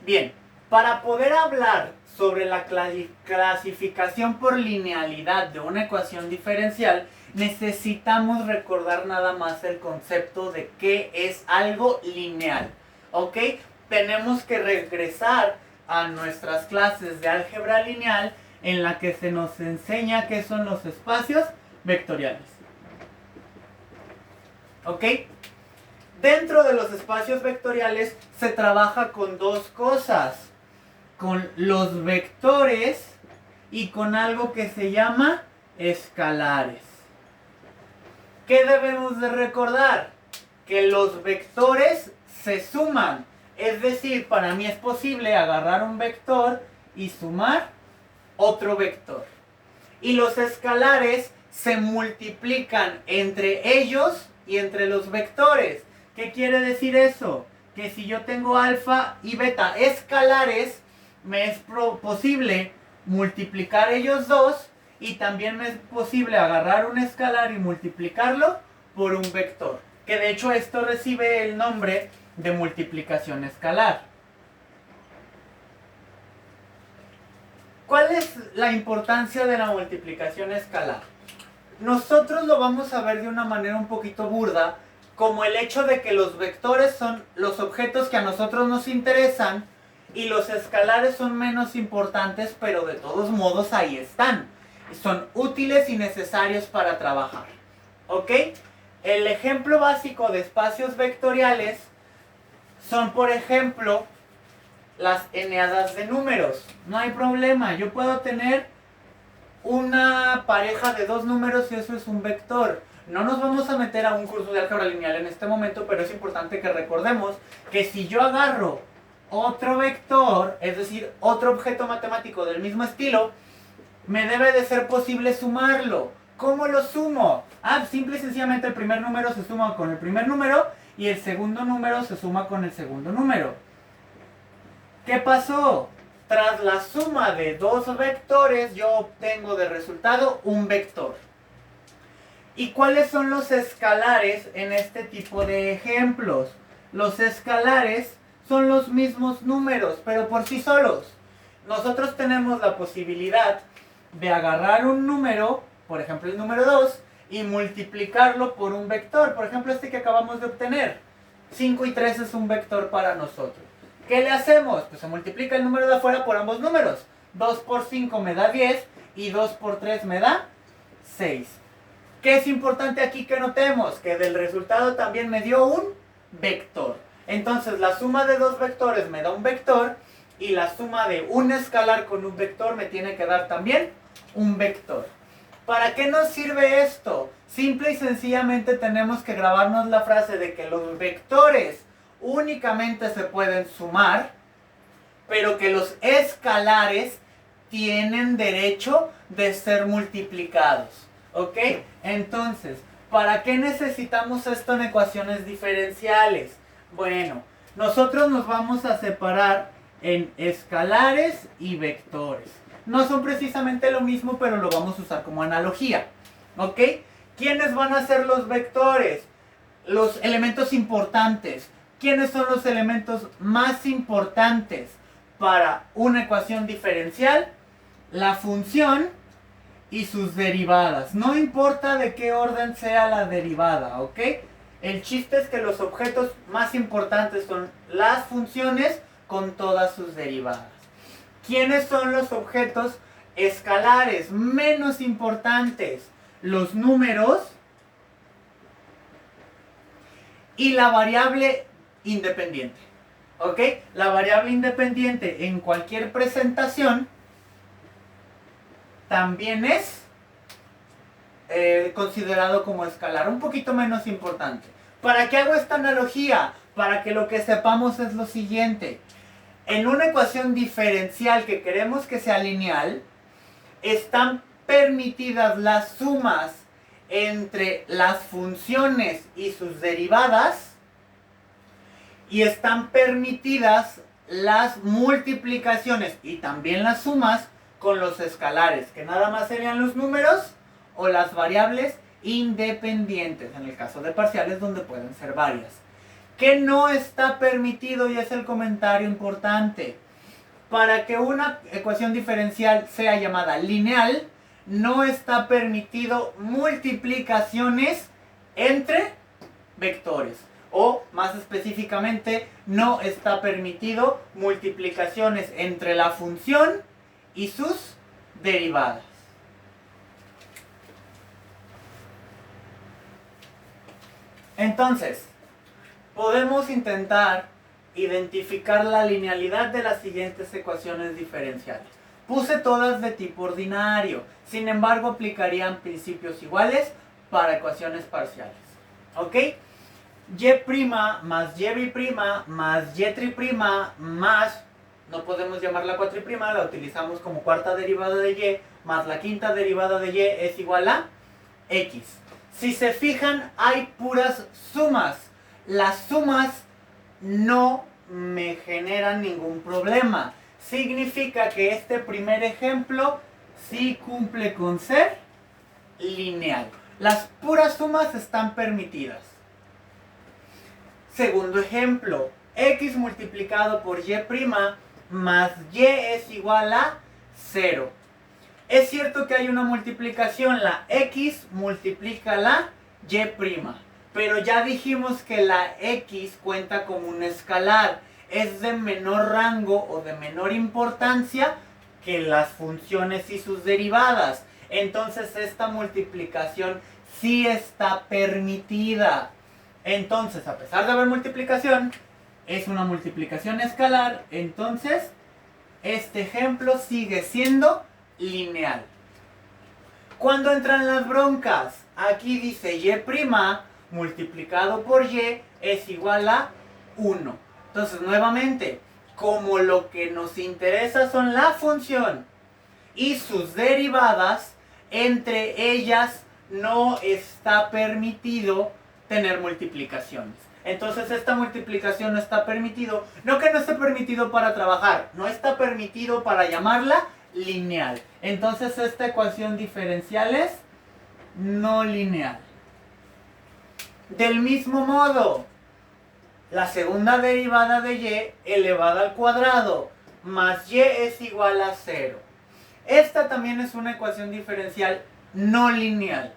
Bien, para poder hablar sobre la clasificación por linealidad de una ecuación diferencial, necesitamos recordar nada más el concepto de qué es algo lineal. ¿Ok? Tenemos que regresar a nuestras clases de álgebra lineal en la que se nos enseña qué son los espacios vectoriales. ¿Ok? Dentro de los espacios vectoriales se trabaja con dos cosas. Con los vectores y con algo que se llama escalares. ¿Qué debemos de recordar? Que los vectores se suman. Es decir, para mí es posible agarrar un vector y sumar otro vector. Y los escalares se multiplican entre ellos y entre los vectores. ¿Qué quiere decir eso? Que si yo tengo alfa y beta escalares, me es posible multiplicar ellos dos y también me es posible agarrar un escalar y multiplicarlo por un vector. Que de hecho esto recibe el nombre de multiplicación escalar. ¿Cuál es la importancia de la multiplicación escalar? Nosotros lo vamos a ver de una manera un poquito burda, como el hecho de que los vectores son los objetos que a nosotros nos interesan y los escalares son menos importantes, pero de todos modos ahí están. Son útiles y necesarios para trabajar. ¿Ok? El ejemplo básico de espacios vectoriales son, por ejemplo, las eneadas de números. No hay problema, yo puedo tener una pareja de dos números y eso es un vector. No nos vamos a meter a un curso de álgebra lineal en este momento, pero es importante que recordemos que si yo agarro otro vector, es decir, otro objeto matemático del mismo estilo, me debe de ser posible sumarlo. ¿Cómo lo sumo? Simple y sencillamente el primer número se suma con el primer número y el segundo número se suma con el segundo número. ¿Qué pasó? Tras la suma de dos vectores, yo obtengo de resultado un vector. ¿Y cuáles son los escalares en este tipo de ejemplos? Los escalares son los mismos números, pero por sí solos. Nosotros tenemos la posibilidad de agarrar un número, por ejemplo el número 2, y multiplicarlo por un vector. Por ejemplo este que acabamos de obtener. 5 y 3 es un vector para nosotros. ¿Qué le hacemos? Pues se multiplica el número de afuera por ambos números. 2 por 5 me da 10 y 2 por 3 me da 6. ¿Qué es importante aquí que notemos? Que del resultado también me dio un vector. Entonces la suma de dos vectores me da un vector y la suma de un escalar con un vector me tiene que dar también un vector. ¿Para qué nos sirve esto? Simple y sencillamente tenemos que grabarnos la frase de que los vectores únicamente se pueden sumar, pero que los escalares tienen derecho de ser multiplicados. ¿Ok? Entonces, ¿para qué necesitamos esto en ecuaciones diferenciales? Bueno, nosotros nos vamos a separar en escalares y vectores. No son precisamente lo mismo, pero lo vamos a usar como analogía. ¿Ok? ¿Quiénes van a ser los vectores? Los elementos importantes. ¿Quiénes son los elementos más importantes para una ecuación diferencial? La función y sus derivadas. No importa de qué orden sea la derivada, ¿ok? El chiste es que los objetos más importantes son las funciones con todas sus derivadas. ¿Quiénes son los objetos escalares menos importantes? Los números y la variable independiente. ¿Ok? La variable independiente en cualquier presentación también es considerado como escalar, un poquito menos importante. ¿Para qué hago esta analogía? Para que lo que sepamos es lo siguiente. En una ecuación diferencial que queremos que sea lineal, están permitidas las sumas entre las funciones y sus derivadas y están permitidas las multiplicaciones y también las sumas con los escalares, que nada más serían los números o las variables independientes, en el caso de parciales donde pueden ser varias. ¿Qué no está permitido? Y es el comentario importante. Para que una ecuación diferencial sea llamada lineal, no está permitido multiplicaciones entre vectores. O, más específicamente, no está permitido multiplicaciones entre la función y sus derivadas. Entonces, podemos intentar identificar la linealidad de las siguientes ecuaciones diferenciales. Puse todas de tipo ordinario, sin embargo aplicarían principios iguales para ecuaciones parciales. ¿Ok? Y' más y' más y' más, no podemos llamarla cuatriprima, la utilizamos como cuarta derivada de y, más la quinta derivada de y es igual a x. Si se fijan, hay puras sumas. Las sumas no me generan ningún problema. Significa que este primer ejemplo sí cumple con ser lineal. Las puras sumas están permitidas. Segundo ejemplo, x multiplicado por y' más y es igual a 0. Es cierto que hay una multiplicación, la x multiplica la y', pero ya dijimos que la x cuenta como un escalar, es de menor rango o de menor importancia que las funciones y sus derivadas. Entonces esta multiplicación sí está permitida. Entonces, a pesar de haber multiplicación, es una multiplicación escalar, entonces este ejemplo sigue siendo lineal. ¿Cuándo entran las broncas? Aquí dice y' multiplicado por y es igual a 1. Entonces, nuevamente, como lo que nos interesa son la función y sus derivadas, entre ellas no está permitido tener multiplicaciones. Entonces esta multiplicación no está permitido, no que no esté permitido para trabajar, no está permitido para llamarla lineal. Entonces esta ecuación diferencial es no lineal. Del mismo modo, la segunda derivada de y elevada al cuadrado más y es igual a 0. Esta también es una ecuación diferencial no lineal.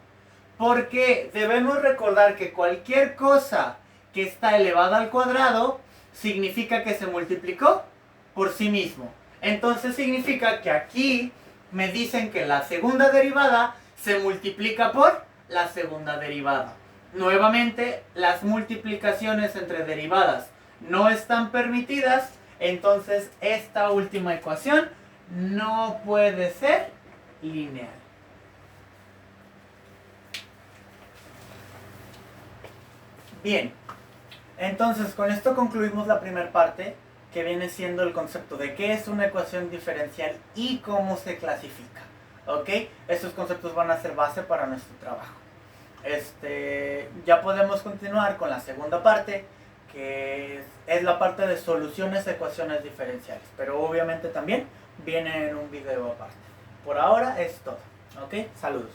Porque debemos recordar que cualquier cosa que está elevada al cuadrado significa que se multiplicó por sí mismo. Entonces significa que aquí me dicen que la segunda derivada se multiplica por la segunda derivada. Nuevamente, las multiplicaciones entre derivadas no están permitidas, entonces esta última ecuación no puede ser lineal. Bien, entonces con esto concluimos la primera parte, que viene siendo el concepto de qué es una ecuación diferencial y cómo se clasifica. ¿Ok? Estos conceptos van a ser base para nuestro trabajo. Ya podemos continuar con la segunda parte, que es la parte de soluciones a ecuaciones diferenciales, pero obviamente también viene en un video aparte. Por ahora es todo. ¿Ok? Saludos.